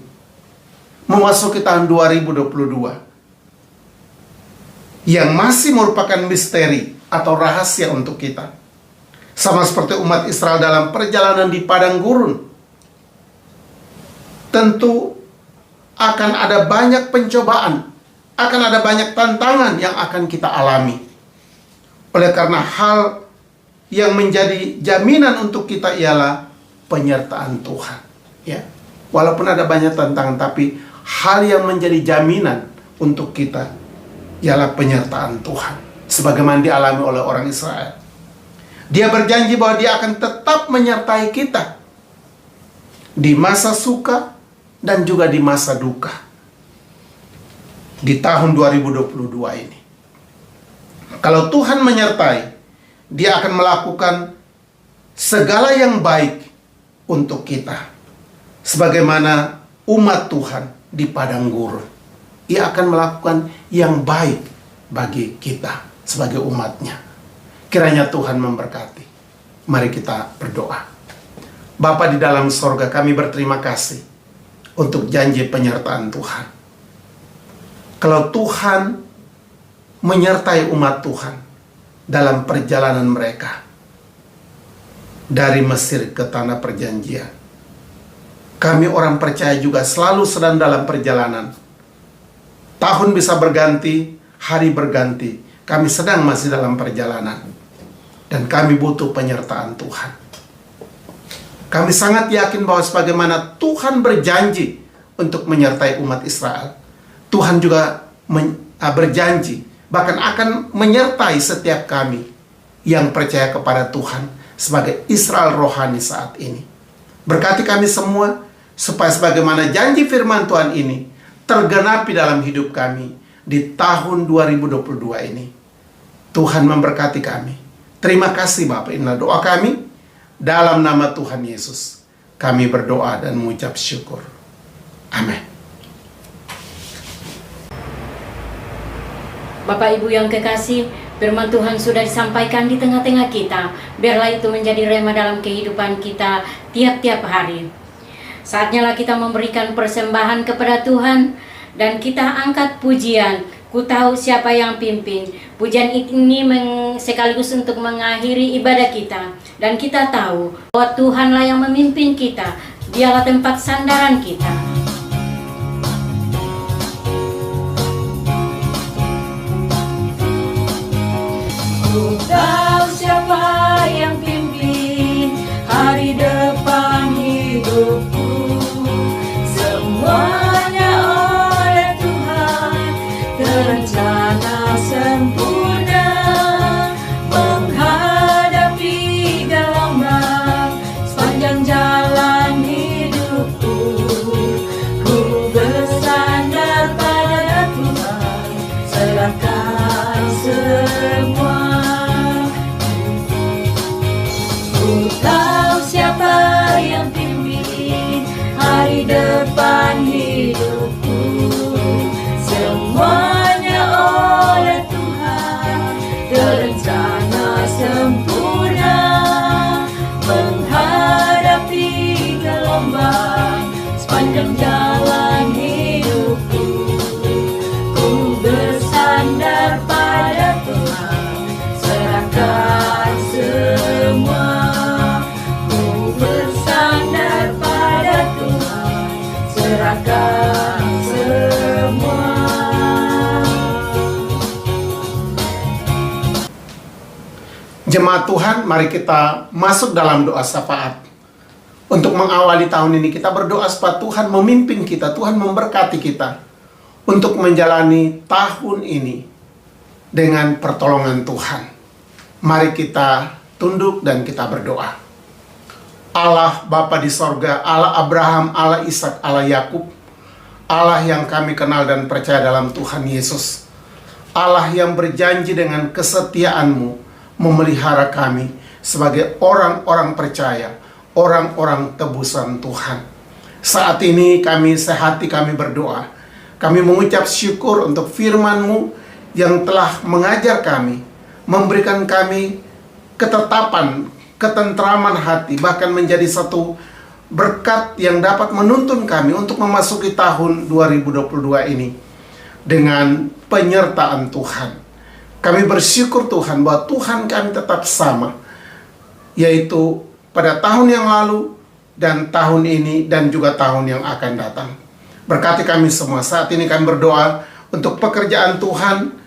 memasuki tahun 2022 yang masih merupakan misteri atau rahasia untuk kita. Sama seperti umat Israel dalam perjalanan di padang gurun. Tentu akan ada banyak pencobaan, akan ada banyak tantangan yang akan kita alami. Oleh karena hal yang menjadi jaminan untuk kita ialah penyertaan Tuhan. Ya, walaupun ada banyak tantangan, tapi hal yang menjadi jaminan untuk kita ialah penyertaan Tuhan, sebagaimana dialami oleh orang Israel. Dia berjanji bahwa dia akan tetap menyertai kita di masa suka dan juga di masa duka di tahun 2022 ini. Kalau Tuhan menyertai, dia akan melakukan segala yang baik untuk kita. Sebagaimana umat Tuhan di padang gurun, ia akan melakukan yang baik bagi kita sebagai umatnya. Kiranya Tuhan memberkati. Mari kita berdoa. Bapa di dalam sorga, kami berterima kasih untuk janji penyertaan Tuhan. Kalau Tuhan menyertai umat Tuhan dalam perjalanan mereka dari Mesir ke tanah perjanjian, kami orang percaya juga selalu sedang dalam perjalanan. Tahun bisa berganti, hari berganti, kami sedang masih dalam perjalanan. Dan kami butuh penyertaan Tuhan. Kami sangat yakin bahwa sebagaimana Tuhan berjanji untuk menyertai umat Israel, Tuhan juga berjanji bahkan akan menyertai setiap kami yang percaya kepada Tuhan sebagai Israel rohani saat ini. Berkati kami semua supaya sebagaimana janji firman Tuhan ini tergenapi dalam hidup kami di tahun 2022 ini. Tuhan memberkati kami. Terima kasih Bapa, inilah doa kami. Dalam nama Tuhan Yesus, kami berdoa dan mengucap syukur. Amin. Bapak Ibu yang kekasih, firman Tuhan sudah disampaikan di tengah-tengah kita. Biarlah itu menjadi rema dalam kehidupan kita tiap-tiap hari. Saatnya lah kita memberikan persembahan kepada Tuhan dan kita angkat pujian. Ku tahu siapa yang pimpin. Pujian ini sekaligus untuk mengakhiri ibadah kita. Dan kita tahu bahwa Tuhanlah yang memimpin kita. Dialah tempat sandaran kita. Ku tahu siapa yang pimpin hari depan hidupku. Semuanya oleh Tuhan terencana sempurna, menghadapi gelombang sepanjang jalan hidupku. Ku bersandar pada Tuhan, serahkan semua. Ku tahu siapa yang pimpin hari depan hidupku. Semuanya oleh Tuhan terencana sempurna, menghadapi gelombang sepanjang jalan hidupku. Ku bersandar pada Tuhan, serahkan semua. Ku bersandar pada Tuhan, serahkan semua. Jemaat Tuhan, mari kita masuk dalam doa syafaat. Untuk mengawali tahun ini, kita berdoa supaya Tuhan memimpin kita, Tuhan memberkati kita untuk menjalani tahun ini dengan pertolongan Tuhan. Mari kita tunduk dan kita berdoa. Allah Bapa di sorga, Allah Abraham, Allah Ishak, Allah Yakub, Allah yang kami kenal dan percaya dalam Tuhan Yesus, Allah yang berjanji dengan kesetiaan-Mu memelihara kami sebagai orang-orang percaya, orang-orang tebusan Tuhan. Saat ini kami sehati kami berdoa. Kami mengucap syukur untuk firman-Mu yang telah mengajar kami, memberikan kami ketetapan, ketentraman hati, bahkan menjadi satu berkat yang dapat menuntun kami untuk memasuki tahun 2022 ini dengan penyertaan Tuhan. Kami bersyukur Tuhan bahwa Tuhan kami tetap sama, yaitu pada tahun yang lalu dan tahun ini dan juga tahun yang akan datang. Berkati kami semua. Saat ini kami berdoa untuk pekerjaan Tuhan,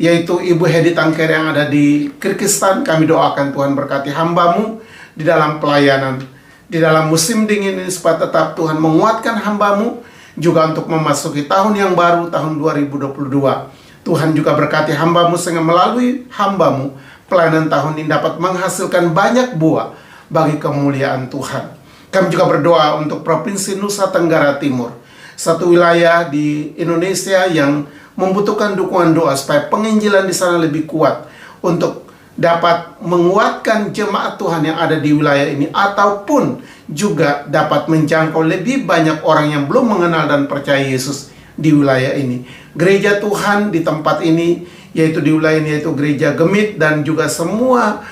yaitu Ibu Hedi Tangker yang ada di Kyrgyzstan. Kami doakan Tuhan berkati hamba-Mu di dalam pelayanan, di dalam musim dingin ini, supaya tetap Tuhan menguatkan hamba-Mu juga untuk memasuki tahun yang baru, tahun 2022. Tuhan juga berkati hamba-Mu sehingga melalui hamba-Mu pelayanan tahun ini dapat menghasilkan banyak buah bagi kemuliaan Tuhan. Kami juga berdoa untuk Provinsi Nusa Tenggara Timur, satu wilayah di Indonesia yang membutuhkan dukungan doa supaya penginjilan di sana lebih kuat untuk dapat menguatkan jemaat Tuhan yang ada di wilayah ini, ataupun juga dapat menjangkau lebih banyak orang yang belum mengenal dan percaya Yesus di wilayah ini. Gereja Tuhan di tempat ini, yaitu di wilayah ini, yaitu Gereja Gemit, dan juga semua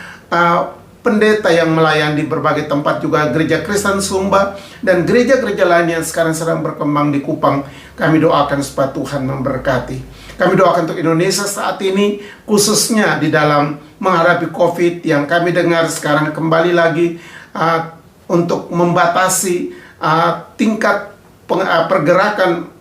pendeta yang melayani di berbagai tempat, juga Gereja Kristen Sumba dan gereja-gereja lain yang sekarang sedang berkembang di Kupang. Kami doakan supaya Tuhan memberkati. Kami doakan untuk Indonesia saat ini, khususnya di dalam menghadapi COVID yang kami dengar sekarang kembali lagi untuk membatasi tingkat pergerakan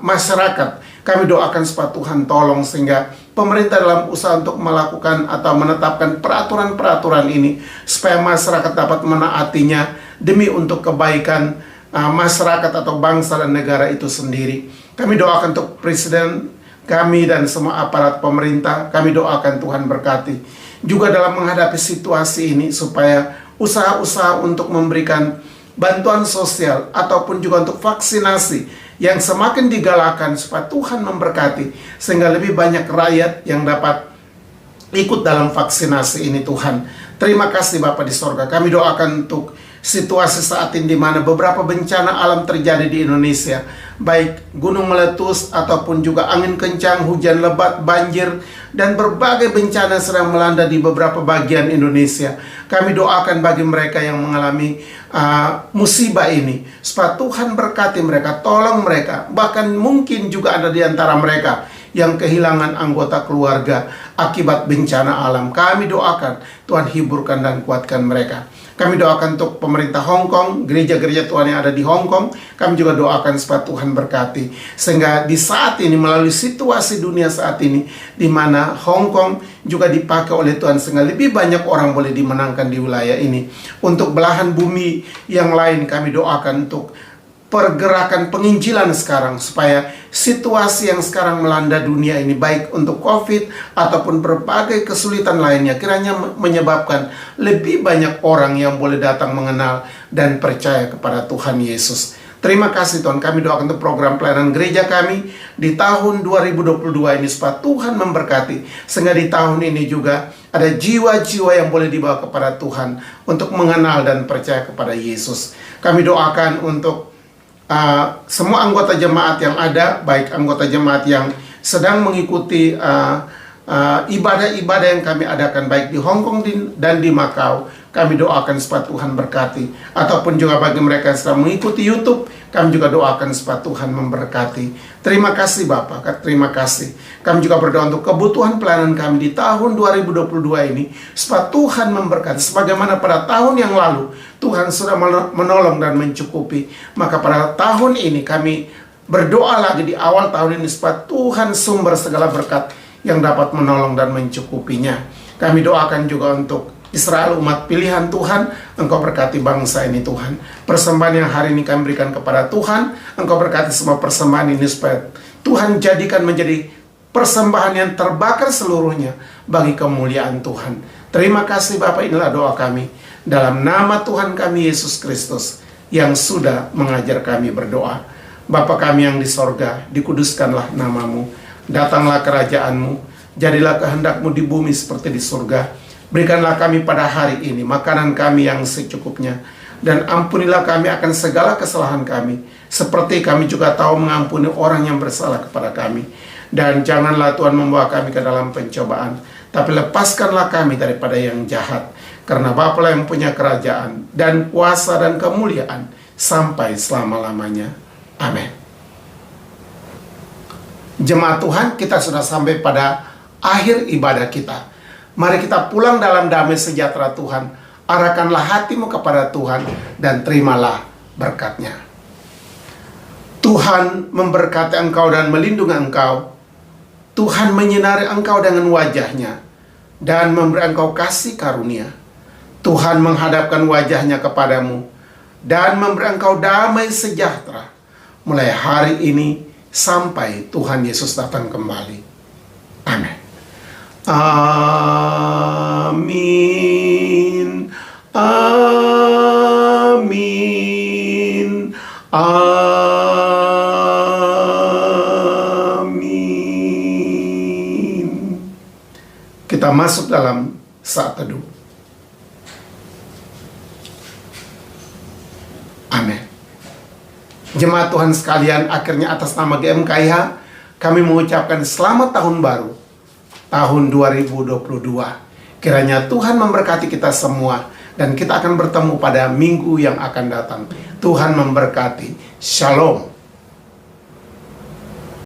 masyarakat. Kami doakan supaya Tuhan tolong sehingga pemerintah dalam usaha untuk melakukan atau menetapkan peraturan-peraturan ini, supaya masyarakat dapat menaatinya demi untuk kebaikan masyarakat atau bangsa dan negara itu sendiri. Kami doakan untuk Presiden kami dan semua aparat pemerintah. Kami doakan Tuhan berkati juga dalam menghadapi situasi ini, supaya usaha-usaha untuk memberikan bantuan sosial ataupun juga untuk vaksinasi yang semakin digalakan, supaya Tuhan memberkati sehingga lebih banyak rakyat yang dapat ikut dalam vaksinasi ini. Tuhan, terima kasih Bapa di sorga. Kami doakan untuk situasi saat ini di mana beberapa bencana alam terjadi di Indonesia, baik gunung meletus ataupun juga angin kencang, hujan lebat, banjir, dan berbagai bencana sedang melanda di beberapa bagian Indonesia. Kami doakan bagi mereka yang mengalami musibah ini, supaya Tuhan berkati mereka, tolong mereka. Bahkan mungkin juga ada di antara mereka yang kehilangan anggota keluarga akibat bencana alam. Kami doakan Tuhan hiburkan dan kuatkan mereka. Kami doakan untuk pemerintah Hong Kong, gereja-gereja Tuhan yang ada di Hong Kong. Kami juga doakan supaya Tuhan berkati, sehingga di saat ini, melalui situasi dunia saat ini, di mana Hong Kong juga dipakai oleh Tuhan sehingga lebih banyak orang boleh dimenangkan di wilayah ini. Untuk belahan bumi yang lain, kami doakan untuk pergerakan penginjilan sekarang, supaya situasi yang sekarang melanda dunia ini, baik untuk COVID ataupun berbagai kesulitan lainnya, kiranya menyebabkan lebih banyak orang yang boleh datang mengenal dan percaya kepada Tuhan Yesus. Terima kasih Tuhan. Kami doakan untuk program pelayanan gereja kami di tahun 2022 ini, supaya Tuhan memberkati sehingga di tahun ini juga ada jiwa-jiwa yang boleh dibawa kepada Tuhan untuk mengenal dan percaya kepada Yesus. Kami doakan untuk semua anggota jemaat yang ada, baik anggota jemaat yang sedang mengikuti ibadah-ibadah yang kami adakan baik di Hong Kong dan di Macau. Kami doakan supaya Tuhan berkati. Ataupun juga bagi mereka yang sedang mengikuti YouTube, kami juga doakan supaya Tuhan memberkati. Terima kasih Bapak, terima kasih. Kami juga berdoa untuk kebutuhan pelayanan kami di tahun 2022 ini, supaya Tuhan memberkati. Sebagaimana pada tahun yang lalu Tuhan sudah menolong dan mencukupi, maka pada tahun ini kami berdoa lagi di awal tahun ini, supaya Tuhan sumber segala berkat yang dapat menolong dan mencukupinya. Kami doakan juga untuk Israel, umat pilihan Tuhan. Engkau berkati bangsa ini Tuhan. Persembahan yang hari ini kami berikan kepada Tuhan, Engkau berkati semua persembahan ini, supaya Tuhan jadikan menjadi persembahan yang terbakar seluruhnya bagi kemuliaan Tuhan. Terima kasih Bapak, inilah doa kami dalam nama Tuhan kami Yesus Kristus yang sudah mengajar kami berdoa. Bapa kami yang di sorga, dikuduskanlah namamu, datanglah kerajaanmu, jadilah kehendakmu di bumi seperti di surga. Berikanlah kami pada hari ini makanan kami yang secukupnya, dan ampunilah kami akan segala kesalahan kami, seperti kami juga tahu mengampuni orang yang bersalah kepada kami. Dan janganlah Tuhan membawa kami ke dalam pencobaan, tapi lepaskanlah kami daripada yang jahat. Karena Bapa yang punya kerajaan dan kuasa dan kemuliaan sampai selama-lamanya. Amin. Jemaat Tuhan, kita sudah sampai pada akhir ibadah kita. Mari kita pulang dalam damai sejahtera Tuhan. Arahkanlah hatimu kepada Tuhan dan terimalah berkat-Nya. Tuhan memberkati engkau dan melindungi engkau. Tuhan menyinari engkau dengan wajah-Nya dan memberi engkau kasih karunia. Tuhan menghadapkan wajah-Nya kepadamu dan memberi engkau damai sejahtera mulai hari ini sampai Tuhan Yesus datang kembali. Amin. Amin. Amin. Amin. Kita masuk dalam saat teduh. Amin. Jemaat Tuhan sekalian, akhirnya atas nama GMKIH kami mengucapkan selamat tahun baru, tahun 2022. Kiranya Tuhan memberkati kita semua dan kita akan bertemu pada minggu yang akan datang. Tuhan memberkati. Shalom.